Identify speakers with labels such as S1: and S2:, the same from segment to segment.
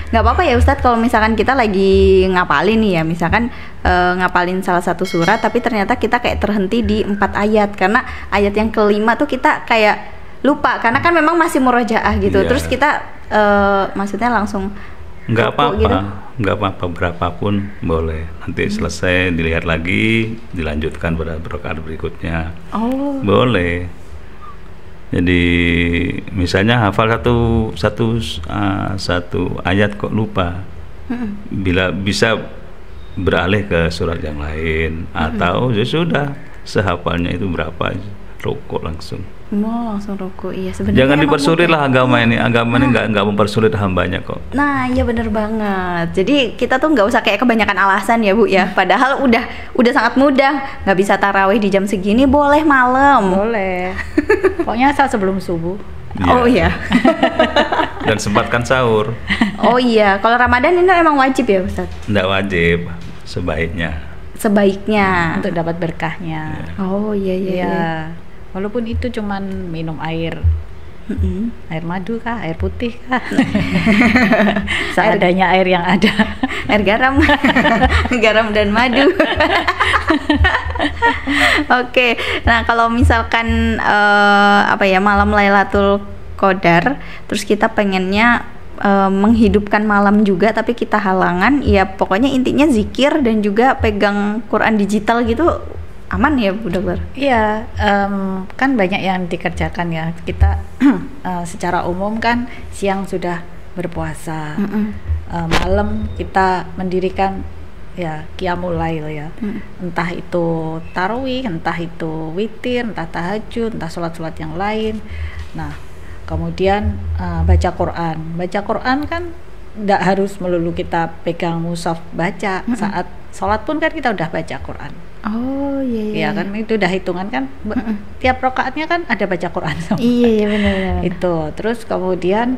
S1: nggak apa-apa ya Ustadz kalau misalkan kita lagi ngapalin nih ya, misalkan ngapalin salah satu surat tapi ternyata kita kayak terhenti di 4 ayat, karena ayat yang kelima tuh kita kayak lupa karena kan memang masih murojaah gitu. Terus kita maksudnya langsung
S2: nggak apa-apa
S1: gitu.
S2: Nggak apa-apa, berapapun boleh. Nanti selesai dilihat lagi, dilanjutkan pada rakaat berikutnya. Boleh. Jadi misalnya hafal satu ayat kok lupa, bila bisa beralih ke surat yang lain, atau ya sudah sehafalnya itu berapa, rukuk langsung.
S1: Langsung rukuk. Iya, sebenarnya
S2: jangan dipersulit lah agama ini nggak mempersulit hambanya kok.
S1: Nah iya bener banget, jadi kita tuh nggak usah kayak kebanyakan alasan ya Bu ya, padahal udah sangat mudah. Nggak bisa tarawih di jam segini, boleh malam,
S3: boleh. Pokoknya asal sebelum subuh.
S1: Oh iya.
S2: Dan sempatkan sahur.
S1: Oh iya, kalau Ramadan ini emang wajib ya Ustaz?
S2: Nggak wajib, sebaiknya
S3: untuk dapat berkahnya.
S1: Oh iya.
S3: Walaupun itu cuman minum air air madu kah, air putih kah, seadanya air yang ada,
S1: air garam garam dan madu. Oke, nah kalau misalkan malam Lailatul Qadar, terus kita pengennya menghidupkan malam juga tapi kita halangan, ya pokoknya intinya zikir dan juga pegang Quran digital gitu, aman ya Bu Dokter?
S3: Iya, kan banyak yang dikerjakan ya. Kita secara umum kan siang sudah berpuasa, malam kita mendirikan ya qiyamul lail ya, entah itu tarawih, entah itu witir, entah tahajud, entah sholat-sholat yang lain. Nah kemudian baca Quran kan tidak harus melulu kita pegang mushaf baca, saat sholat pun kan kita udah baca Quran.
S1: Oh iya.
S3: Ya kan itu udah hitungan kan, tiap rakaatnya kan ada baca Quran semua.
S1: Iya benar.
S3: Itu terus kemudian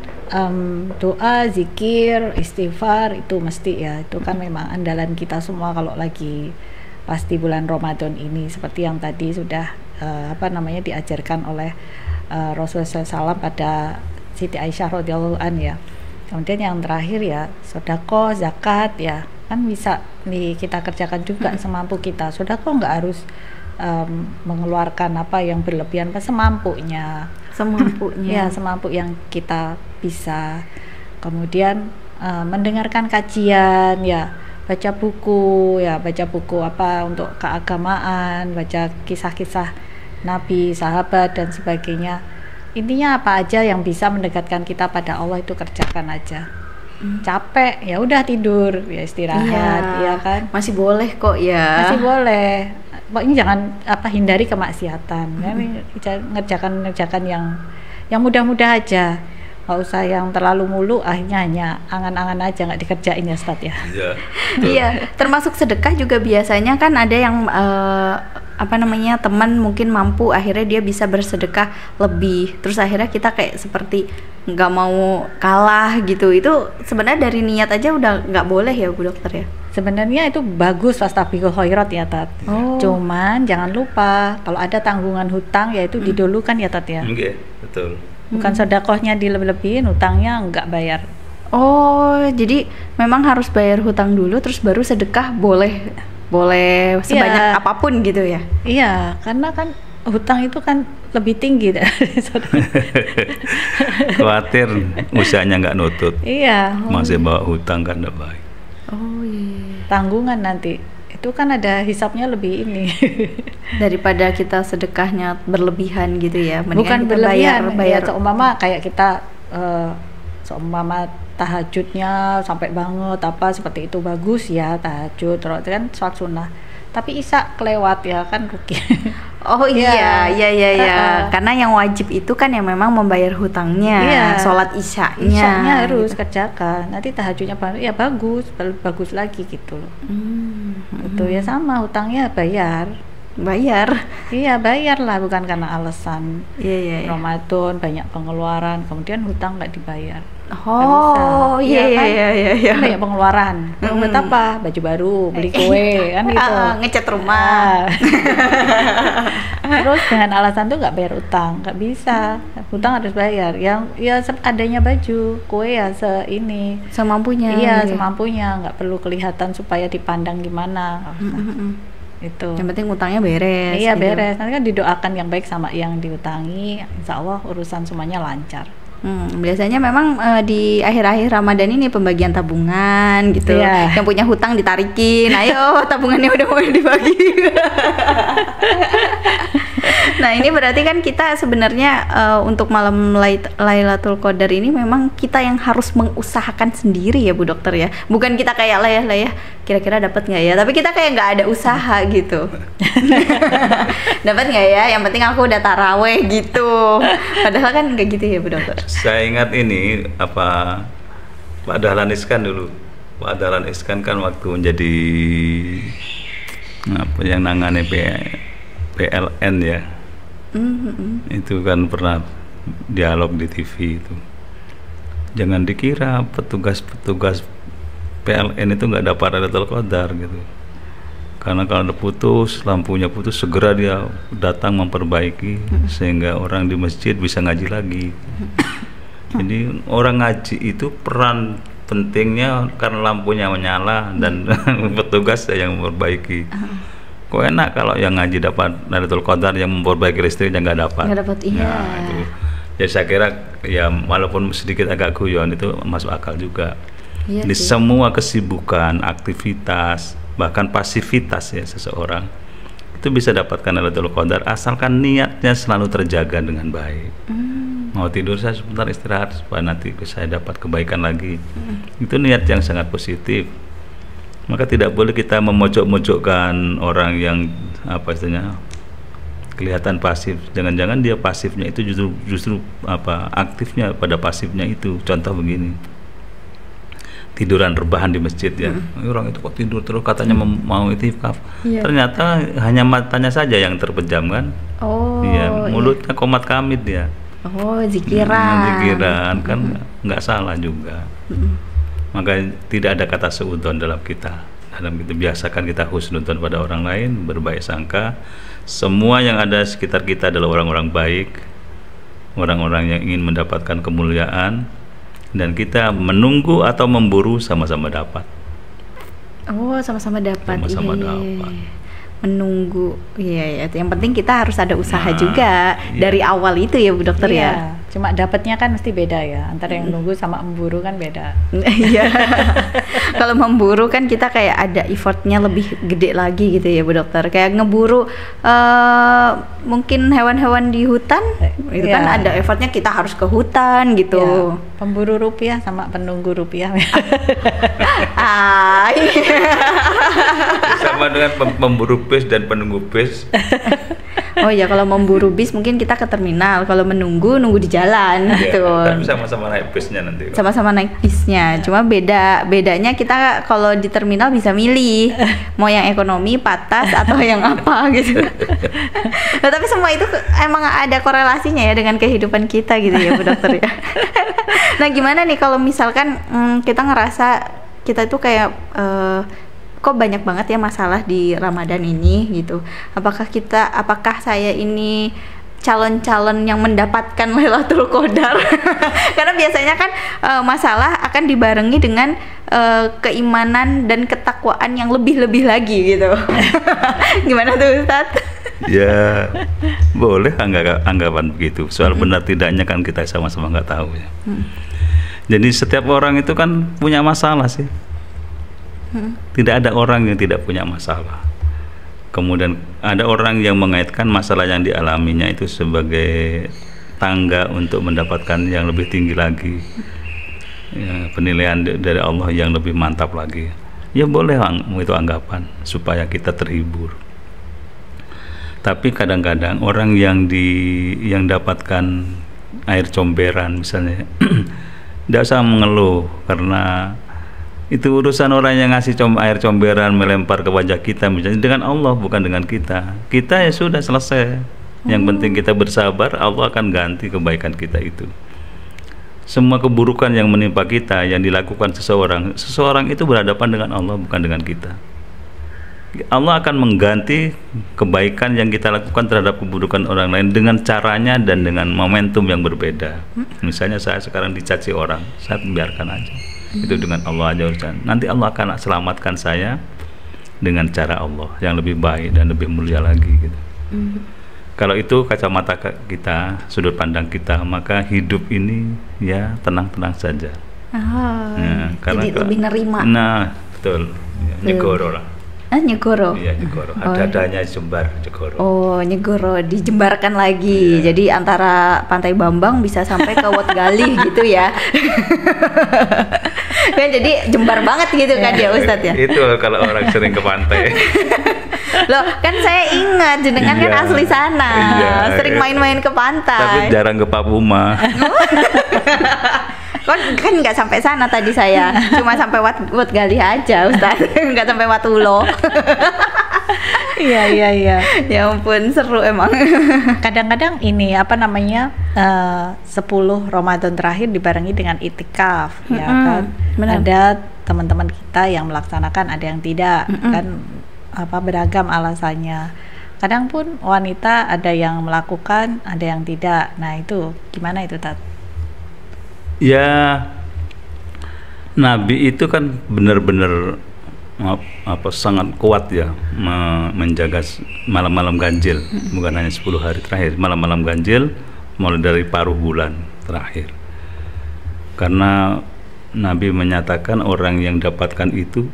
S3: doa, zikir, istighfar itu mesti ya, itu kan memang andalan kita semua kalau lagi pasti bulan Ramadan ini, seperti yang tadi sudah diajarkan oleh Rasulullah SAW pada Siti Aisyah radhiyallahu anha ya. Kemudian yang terakhir ya sedekah, zakat ya, kan bisa kita kerjakan juga semampu kita. Sedekah nggak harus mengeluarkan apa yang berlebihan, semampunya. Ya, semampu yang kita bisa. Kemudian mendengarkan kajian ya, baca buku apa untuk keagamaan, baca kisah-kisah Nabi, sahabat dan sebagainya. Intinya apa aja yang bisa mendekatkan kita pada Allah itu kerjakan aja. Capek ya udah tidur, ya istirahat, ya kan?
S1: Masih boleh kok ya.
S3: Masih boleh. Pokoknya jangan hindari kemaksiatan. Ngerjakan yang mudah-mudah aja. Nggak usah yang terlalu mulu, akhirnya hanya angan-angan aja nggak dikerjain ya Ustadz ya.
S1: Iya, termasuk sedekah juga biasanya kan ada yang teman mungkin mampu, akhirnya dia bisa bersedekah lebih, terus akhirnya kita kayak seperti nggak mau kalah gitu. Itu sebenarnya dari niat aja udah nggak boleh ya Bu Dokter ya?
S3: Sebenarnya itu bagus, fastabiqul khairat ya Tat. Cuman jangan lupa kalau ada tanggungan hutang ya itu didulukan ya Tat ya.
S2: Betul.
S3: Bukan sedekahnya dilebih-lebihin, hutangnya nggak bayar.
S1: Oh, jadi memang harus bayar hutang dulu terus baru sedekah boleh sebanyak apapun gitu ya? Iya,
S3: karena kan hutang itu kan lebih tinggi dari
S2: khawatir usahanya nggak nutut.
S3: Iya.
S2: Masih bawa hutang kan nggak baik.
S1: Oh iya.
S3: Tanggungan nanti itu kan ada hisapnya lebih ini
S1: daripada kita sedekahnya berlebihan gitu ya.
S3: Bukan berlebihan, bayar seumpama kayak kita seumpama tahajudnya sampai banget seperti itu bagus ya tahajud, terus kan sholat sunnah tapi isya kelewat ya kan rugi.
S1: Oh iya. Karena yang wajib itu kan yang memang membayar hutangnya, sholat isyanya
S3: harus
S1: gitu.
S3: Kerjakan, nanti tahajudnya ya bagus lagi gitu loh. Itu ya sama, hutangnya bayar. Iya bayar lah, bukan karena alasan Ramadan banyak pengeluaran kemudian hutang nggak dibayar.
S1: Oh, iya
S3: kan?
S1: iya.
S3: Kan banyak pengeluaran. Buat apa? Baju baru, beli kue, kan gitu.
S1: Ngecat rumah.
S3: Terus dengan alasan tuh nggak bayar utang, nggak bisa. Utang harus bayar. Yang ya adanya baju, kue ya ini.
S1: Semampunya.
S3: Iya,
S1: gitu.
S3: semampunya. Nggak perlu kelihatan supaya dipandang gimana. Itu.
S1: Yang penting utangnya beres.
S3: Iya
S1: gitu.
S3: beres. Nanti kan didoakan yang baik sama yang diutangi. Insya Allah urusan semuanya lancar.
S1: Biasanya memang di akhir-akhir Ramadan ini pembagian tabungan gitu.
S3: Iya.
S1: Yang punya hutang ditarikin, ayo tabungannya udah mulai dibagi. Nah ini berarti kan kita sebenarnya untuk malam Lailatul Qadar ini memang kita yang harus mengusahakan sendiri ya Bu Dokter ya. Bukan kita kayak layah-layah kira-kira dapat nggak ya, tapi kita kayak nggak ada usaha gitu. Dapat nggak ya, yang penting aku udah taraweh gitu. Padahal kan nggak gitu ya Bu Dokter.
S2: Saya ingat ini apa Pak Dahlan Iskan dulu. Pak Dahlan Iskan kan waktu menjadi apa yang nangani PLN ya. Itu kan pernah dialog di TV itu. Jangan dikira petugas PLN itu nggak dapat Lailatul Qadar gitu. Karena kalau ada putus, lampunya putus, segera dia datang memperbaiki sehingga orang di masjid bisa ngaji lagi. Jadi orang ngaji itu peran pentingnya karena lampunya menyala dan petugas yang memperbaiki. Kok enak kalau yang ngaji dapat Lailatul Qadar, yang memperbaiki listriknya nggak dapat.
S1: Nggak dapat, iya.
S2: Nah, itu. Jadi saya kira ya walaupun sedikit agak guyon itu masuk akal juga.
S1: Iya
S2: Di
S1: sih.
S2: semua kesibukan, aktivitas, bahkan pasivitas ya seseorang itu bisa dapatkan Lailatul Qadar asalkan niatnya selalu terjaga dengan baik. Mau tidur saya sebentar istirahat supaya nanti saya dapat kebaikan lagi. Itu niat yang sangat positif. Maka tidak boleh kita memojok-mojokkan orang yang apa istilahnya kelihatan pasif. Jangan-jangan dia pasifnya itu justru apa aktifnya pada pasifnya itu. Contoh begini, tiduran rebahan di masjid ya. Orang itu kok tidur terus katanya mau itikaf.
S1: Iya.
S2: Ternyata hanya matanya saja yang terpejam kan.
S1: Oh.
S2: Iya, mulutnya komat kamit dia.
S1: Oh, zikiran.
S2: Zikiran kan nggak salah juga. Maka tidak ada kata seudon dalam kita. Dalam itu biasakan kita husnudzon pada orang lain, berbaik sangka. Semua yang ada sekitar kita adalah orang-orang baik, orang-orang yang ingin mendapatkan kemuliaan, dan kita menunggu atau memburu sama-sama dapat.
S1: Oh, sama-sama dapat.
S2: Sama-sama
S1: Iya.
S2: dapat.
S1: Menunggu. Iya, yang penting kita harus ada usaha
S2: Nah,
S1: juga
S2: iya.
S1: dari awal itu ya Bu Dokter ya.
S3: Iya, cuma dapatnya kan mesti beda ya. Antara yang nunggu sama memburu kan beda.
S1: Iya. Kalau memburu kan kita kayak ada effortnya lebih gede lagi gitu ya Bu Dokter. Kayak ngeburu mungkin hewan-hewan di hutan, itu kan
S3: Iya.
S1: ada effortnya kita harus ke hutan gitu.
S3: Ya, pemburu rupiah sama penunggu rupiah.
S1: Ah, iya.
S2: Sama dengan pemburu bis dan penunggu bis.
S1: Oh ya, kalau memburu bis mungkin kita ke terminal, kalau nunggu di jalan
S2: Ya,
S1: gitu.
S2: tapi sama-sama naik bisnya nanti.
S1: Sama-sama naik bisnya, cuma bedanya kita kalau di terminal bisa milih mau yang ekonomi, patas atau yang apa gitu. Nah, tapi semua itu emang ada korelasinya ya dengan kehidupan kita gitu ya Bu Dokter ya. Nah gimana nih kalau misalkan kita ngerasa kita itu kayak kok banyak banget ya masalah di Ramadan ini gitu. Apakah saya ini calon-calon yang mendapatkan Lailatul Qadar? Karena biasanya kan masalah akan dibarengi dengan keimanan dan ketakwaan yang lebih-lebih lagi gitu. Gimana tuh Ustadz?
S2: Ya boleh anggapan begitu. Soal benar tidaknya kan kita sama-sama nggak tahu ya. Jadi setiap orang itu kan punya masalah sih. Tidak ada orang yang tidak punya masalah. Kemudian ada orang yang mengaitkan masalah yang dialaminya itu sebagai tangga untuk mendapatkan yang lebih tinggi lagi, ya, penilaian dari Allah yang lebih mantap lagi. Ya boleh itu anggapan supaya kita terhibur. Tapi kadang-kadang orang yang dapatkan air comberan misalnya, tidak usah mengeluh karena itu urusan orang yang ngasih air comberan melempar ke wajah kita misalnya dengan Allah, bukan dengan kita. Kita ya sudah selesai. Yang penting kita bersabar, Allah akan ganti kebaikan kita itu. semua keburukan yang menimpa kita, yang dilakukan seseorang itu berhadapan dengan Allah, bukan dengan kita. Allah akan mengganti kebaikan yang kita lakukan terhadap keburukan orang lain dengan caranya dan dengan momentum yang berbeda. Misalnya saya sekarang dicaci orang, saya biarkan aja. Itu dengan Allah aja urusan. Nanti Allah akan selamatkan saya dengan cara Allah yang lebih baik dan lebih mulia lagi gitu. Kalau itu kacamata kita, sudut pandang kita, maka hidup ini ya tenang-tenang saja.
S1: Nah,
S2: karena
S1: jadi lebih nerima.
S2: Nah, betul. Ya, nyegoro lah.
S1: Nyegoro.
S2: Iya, nyegoro. Ada-adanya jembar nyegoro.
S1: Oh, nyegoro dijembarkan lagi.
S2: Iya.
S1: Jadi antara Pantai Bambang bisa sampai ke Wat Galih gitu ya. Kan jadi jembar banget gitu kan ya Ustadz ya.
S2: Itu kalau orang sering ke pantai.
S1: Loh, kan saya ingat jenengan kan
S2: Iya.
S1: asli sana.
S2: Iya,
S1: Sering
S2: iya.
S1: main-main ke
S2: Tapi
S1: pantai.
S2: jarang ke Papuma.
S1: Kan nggak sampai sana tadi saya. Cuma sampai Wat Galih aja Ustadz. Nggak sampai Watulo.
S3: Iya.
S1: Ya ampun, seru emang.
S3: Kadang-kadang ini apa namanya 10 Ramadan terakhir dibarengi dengan itikaf, ya kan.
S1: benar.
S3: Ada teman-teman kita yang melaksanakan, ada yang tidak, kan apa beragam alasannya. Kadang pun wanita ada yang melakukan, ada yang tidak. Nah itu gimana itu Tat?
S2: Ya, Nabi itu kan benar-benar sangat kuat ya menjaga malam-malam ganjil, bukan hanya 10 hari terakhir, malam-malam ganjil mulai dari paruh bulan terakhir. Karena Nabi menyatakan orang yang dapatkan itu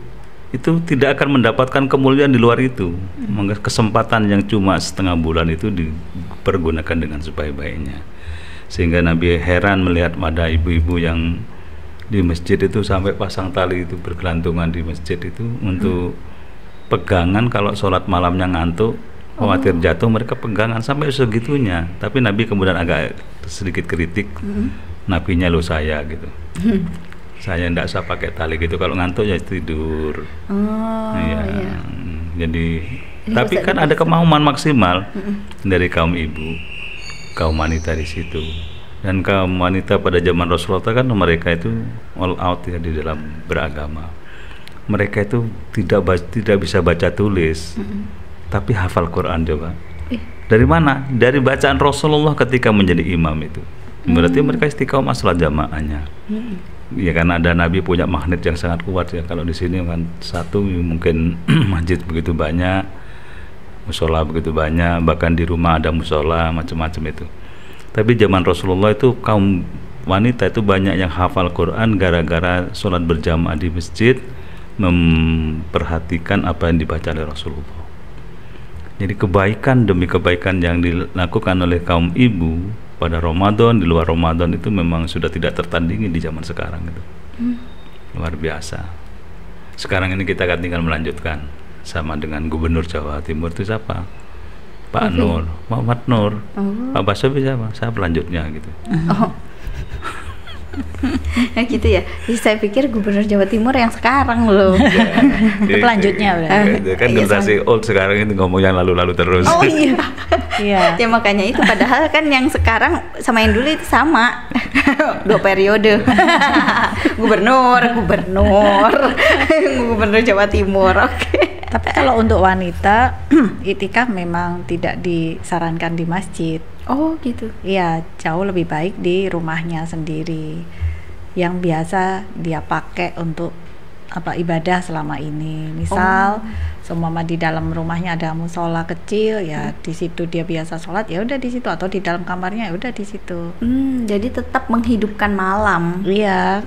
S2: tidak akan mendapatkan kemuliaan di luar itu. Maka kesempatan yang cuma setengah bulan itu dipergunakan dengan sebaik-baiknya. Sehingga Nabi heran melihat ada ibu-ibu yang di masjid itu sampai pasang tali itu bergelantungan di masjid itu untuk pegangan. Kalau sholat malamnya ngantuk, khawatir jatuh, mereka pegangan sampai segitunya. Tapi Nabi kemudian agak sedikit kritik, nabinya lo saya gitu. Saya tidak usah pakai tali gitu, kalau ngantuk ya tidur. Iya. Jadi tapi kan ada kemauan maksimal dari kaum ibu, kaum wanita di situ. Dan kaum wanita pada zaman Rasulullah kan mereka itu all out ya di dalam beragama. Mereka itu tidak bisa baca tulis, tapi hafal Quran coba. Dari mana? Dari bacaan Rasulullah ketika menjadi imam itu. Berarti mereka istiqomah salat jamaahnya. Ya karena ada Nabi punya magnet yang sangat kuat ya. Kalau di sini kan satu mungkin masjid begitu banyak, musola begitu banyak, bahkan di rumah ada musola macam-macam itu. Tapi zaman Rasulullah itu kaum wanita itu banyak yang hafal Quran gara-gara sholat berjamaah di masjid, memperhatikan apa yang dibaca oleh Rasulullah. Jadi kebaikan demi kebaikan yang dilakukan oleh kaum ibu pada Ramadan, di luar Ramadan itu memang sudah tidak tertandingi di zaman sekarang itu. Luar biasa. Sekarang ini kita akan tinggal melanjutkan sama dengan Gubernur Jawa Timur itu siapa? Pak Nur, Muhammad Nur. Pak Basuki siapa? Saya pelanjutnya gitu.
S1: Ya gitu ya. Jadi saya pikir Gubernur Jawa Timur yang sekarang loh.
S3: Pelanjutnya udah.
S2: Kan generasi old sekarang itu ngomong yang lalu-lalu terus.
S1: Oh iya.
S3: Iya.
S1: Ya makanya itu, padahal kan yang sekarang sama yang dulu itu sama. 2 periode. Gubernur Jawa Timur. Oke.
S3: Tapi kalau untuk wanita itikaf memang tidak disarankan di masjid.
S1: Oh gitu.
S3: Iya, jauh lebih baik di rumahnya sendiri yang biasa dia pakai untuk ibadah selama ini. Misal seumpama di dalam rumahnya ada musola kecil, ya di situ dia biasa sholat, ya udah di situ, atau di dalam kamarnya ya udah di situ.
S1: Jadi tetap menghidupkan malam.
S3: Iya.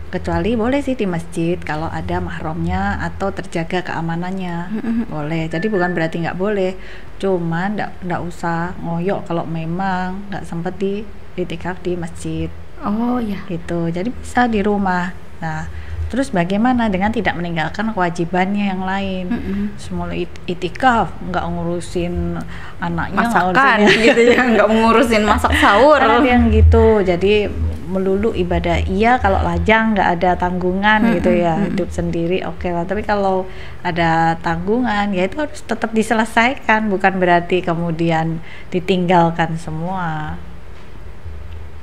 S3: Kecuali boleh sih di masjid kalau ada mahramnya atau terjaga keamanannya, boleh. Jadi bukan berarti nggak boleh, cuman nggak usah ngoyok kalau memang nggak sempat di itikaf di masjid.
S1: Oh ya.
S3: Gitu. Jadi bisa di rumah. Nah, terus bagaimana dengan tidak meninggalkan kewajibannya yang lain? Semula itikaf nggak ngurusin anaknya,
S1: masakan gitu ya, nggak ngurusin masak sahur.
S3: Ada yang gitu. Jadi melulu ibadah iya, kalau lajang nggak ada tanggungan gitu ya, hidup sendiri oke lah. Tapi kalau ada tanggungan ya itu harus tetap diselesaikan, bukan berarti kemudian ditinggalkan semua.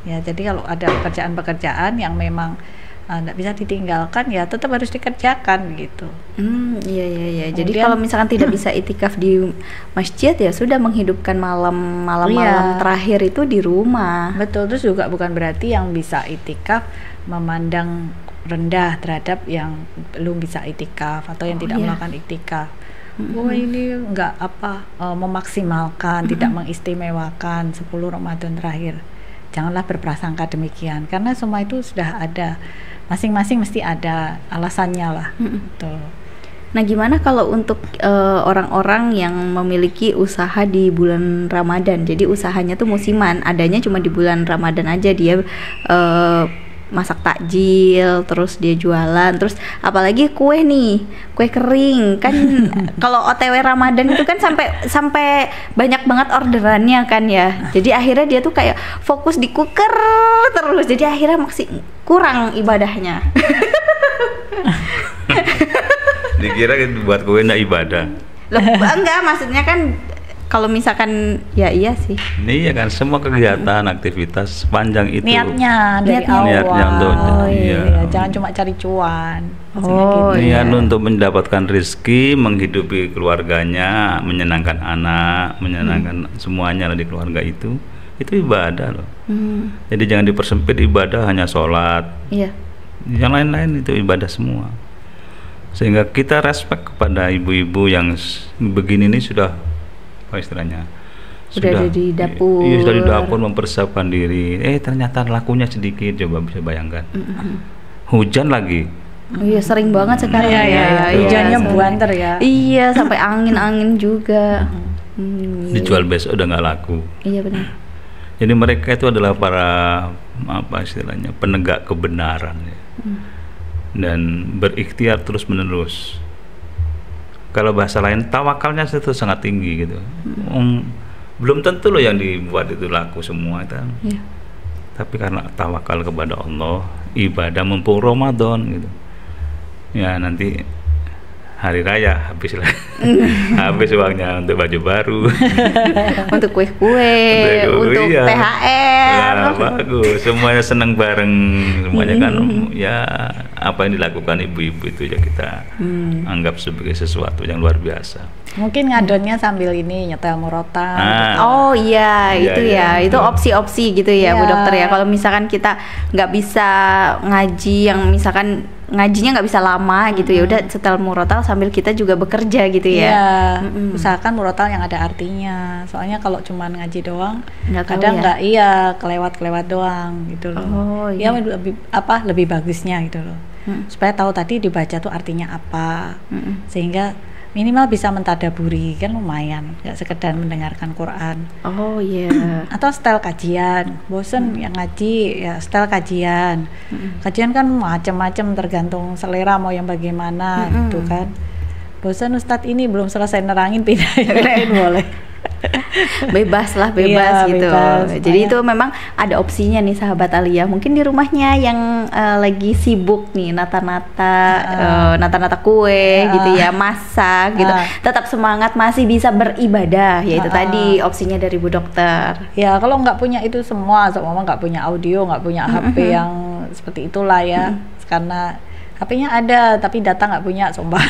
S3: Ya, jadi kalau ada pekerjaan-pekerjaan yang memang nggak bisa ditinggalkan, ya tetap harus dikerjakan gitu.
S1: Iya. Jadi kalau misalkan tidak bisa itikaf di masjid, ya sudah menghidupkan malam-malam terakhir itu di rumah.
S3: Betul. Terus juga bukan berarti yang bisa itikaf memandang rendah terhadap yang belum bisa itikaf atau yang tidak melakukan itikaf. Ini nggak memaksimalkan, tidak mengistimewakan 10 Ramadan terakhir. Janganlah berprasangka demikian, karena semua itu sudah ada, masing-masing mesti ada alasannya lah. Betul.
S1: Nah, gimana kalau untuk orang-orang yang memiliki usaha di bulan Ramadan? Jadi usahanya tuh musiman, adanya cuma di bulan Ramadan aja, dia masak takjil, terus dia jualan, terus apalagi kue nih, kue kering kan. Kalau OTW Ramadan itu kan sampai banyak banget orderannya kan ya. Jadi akhirnya dia tuh kayak fokus di cooker terus, jadi akhirnya masih kurang ibadahnya.
S2: Dikira buat kue nggak ibadah?
S1: Enggak, maksudnya kan kalau misalkan ya iya sih.
S2: Iya kan, semua kegiatan, aktivitas sepanjang itu
S3: niatnya dari awal.
S2: Niatnya untuk
S3: jangan cuma cari cuan.
S2: Niat untuk mendapatkan rezeki, menghidupi keluarganya, menyenangkan anak, menyenangkan semuanya di keluarga itu ibadah loh. Jadi jangan dipersempit ibadah hanya sholat.
S1: Iya.
S2: Yang lain-lain itu ibadah semua. Sehingga kita respect kepada ibu-ibu yang begini ini sudah istilahnya
S1: sudah di dapur.
S2: Iya, sudah di dapur mempersiapkan diri. Ternyata lakunya sedikit, coba bisa bayangkan. Hujan lagi.
S1: Iya, sering banget sekarang.
S3: Iya. Hujannya buanter ya.
S1: Iya, sampai angin juga.
S2: Dijual besok udah nggak laku.
S1: Iya, benar.
S2: Jadi mereka itu adalah para istilahnya penegak kebenaran ya. Dan berikhtiar terus menerus. Kalau bahasa lain, tawakalnya itu sangat tinggi gitu. Belum tentu loh yang dibuat itu laku semua itu.
S1: Yeah.
S2: Tapi karena tawakal kepada Allah, ibadah mumpung Ramadan gitu. Ya nanti hari raya habis lah. Habis uangnya untuk baju baru,
S1: untuk kue-kue, untuk THR.
S2: Nah, bagus, semuanya senang bareng, semuanya kan ya apa yang dilakukan ibu-ibu itu ya kita anggap sebagai sesuatu yang luar biasa.
S3: Mungkin ngadonnya sambil ini nyetel murotal.
S1: Oh iya, itu ya, itu opsi-opsi gitu ya, Bu Dokter ya. Kalau misalkan kita nggak bisa ngaji, yang misalkan ngajinya nggak bisa lama gitu ya, udah setel murotal sambil kita juga bekerja gitu ya.
S3: Iya, usahakan murotal yang ada artinya. Soalnya kalau cuma ngaji doang, kadang nggak kelewat doang gitu loh. Ya lebih bagusnya gitu loh. Supaya tahu tadi dibaca tuh artinya apa, sehingga minimal bisa mentadaburi, kan lumayan, nggak sekedar mendengarkan Quran.
S1: Oh iya.
S3: Atau style kajian, bosen yang ngaji ya style kajian. Kajian kan macam-macam tergantung selera mau yang bagaimana gitu kan. Bosen Ustadz ini belum selesai nerangin, pindah yang lain boleh.
S1: Bebas gitu. Bebas, jadi itu memang ada opsinya nih sahabat Aliyah. Mungkin di rumahnya yang lagi sibuk nih nata-nata kue gitu ya, masak gitu, tetap semangat masih bisa beribadah, yaitu tadi opsinya dari Bu Dokter.
S3: Ya kalau nggak punya itu semua, seumpama nggak punya audio, nggak punya HP yang seperti itulah ya, karena HP-nya ada tapi data nggak punya, sumpah.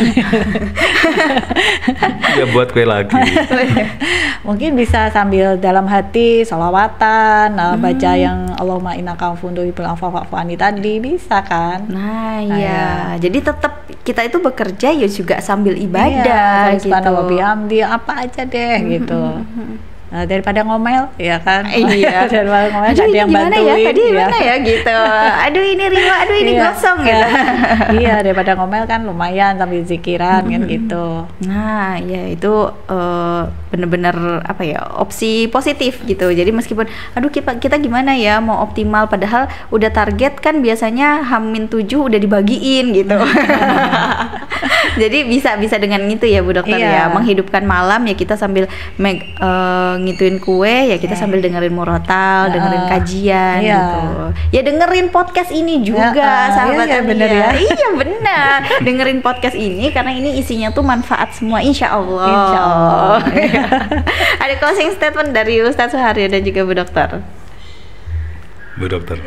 S2: Ya buat kue lagi.
S3: Mungkin bisa sambil dalam hati sholawatan, baca yang Allahumma innaka afuwwun tuhibbul afwa fa'fu anni tadi, bisa kan?
S1: Nah ya, jadi tetap kita itu bekerja ya juga sambil ibadah gitu.
S3: Subhanallah bihamdi, apa aja deh gitu. Daripada ngomel ya kan.
S1: Iya.
S3: Daripada ngomel ada yang
S1: gimana
S3: bantuin
S1: ya tadi gimana ya gitu. Aduh ini riwa, aduh ini gosong gitu.
S3: Iya, daripada ngomel kan lumayan sambil zikiran kan gitu.
S1: Nah ya itu bener-bener apa ya, opsi positif gitu. Jadi meskipun aduh kita gimana ya mau optimal, padahal udah target kan biasanya H-7 udah dibagiin gitu. Jadi bisa dengan itu ya Bu Dokter ya, menghidupkan malam ya kita sambil ngituin kue ya kita sambil dengerin murotal, dengerin kajian gitu. Ya dengerin podcast ini juga sahabat
S3: bener ya.
S1: Iya benar. Dengerin podcast ini karena ini isinya tuh manfaat semua insya Allah.
S3: Insya Allah.
S1: Ada closing statement dari Ustadz Suharyo dan juga Bu Dokter.
S2: Bu Dokter?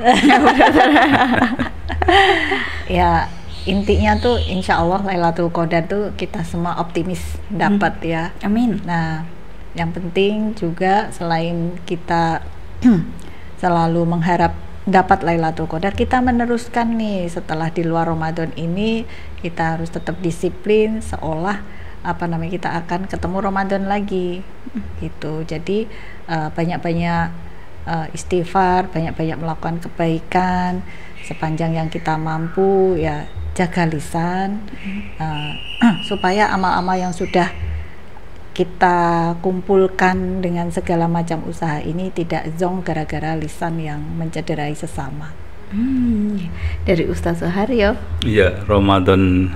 S3: Ya, intinya tuh insya Allah Lailatul Qadar tuh kita semua optimis dapat ya.
S1: Amin.
S3: Nah, yang penting juga selain kita selalu mengharap dapat Lailatul Qadar, kita meneruskan nih setelah di luar Ramadan ini kita harus tetap disiplin seolah kita akan ketemu Ramadan lagi gitu. Jadi banyak-banyak istighfar, banyak-banyak melakukan kebaikan sepanjang yang kita mampu ya, jaga lisan supaya amal-amal yang sudah kita kumpulkan dengan segala macam usaha ini tidak zonk gara-gara lisan yang mencederai sesama.
S1: Dari Ustadz Suharyo.
S2: Iya, Ramadan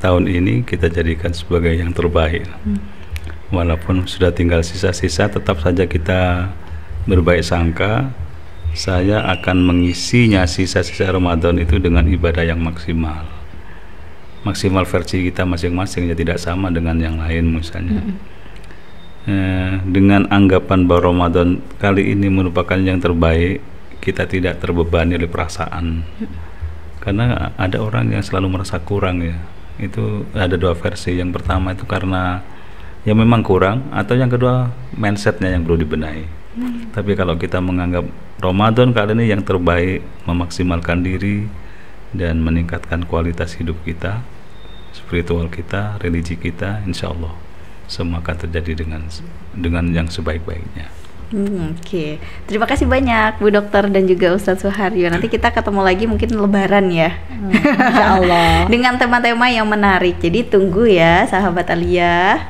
S2: tahun ini kita jadikan sebagai yang terbaik. Walaupun sudah tinggal sisa-sisa, tetap saja kita berbaik sangka. Saya akan mengisinya sisa-sisa Ramadan itu dengan ibadah yang maksimal. Maksimal versi kita masing-masing, ya tidak sama dengan yang lain misalnya. Dengan anggapan bahwa Ramadan kali ini merupakan yang terbaik, kita tidak terbebani oleh perasaan. Karena ada orang yang selalu merasa kurang ya. Itu ada dua versi. Yang pertama itu karena ya memang kurang, atau yang kedua mindsetnya yang perlu dibenahi. Tapi kalau kita menganggap Ramadan kali ini yang terbaik, memaksimalkan diri dan meningkatkan kualitas hidup kita, spiritual kita, religi kita, insya Allah semua akan terjadi dengan yang sebaik-baiknya.
S1: Oke. Terima kasih banyak Bu Dokter dan juga Ustadz Suharyo. Nanti kita ketemu lagi mungkin Lebaran ya.
S3: Insya Allah.
S1: Dengan tema-tema yang menarik. Jadi tunggu ya sahabat Alia.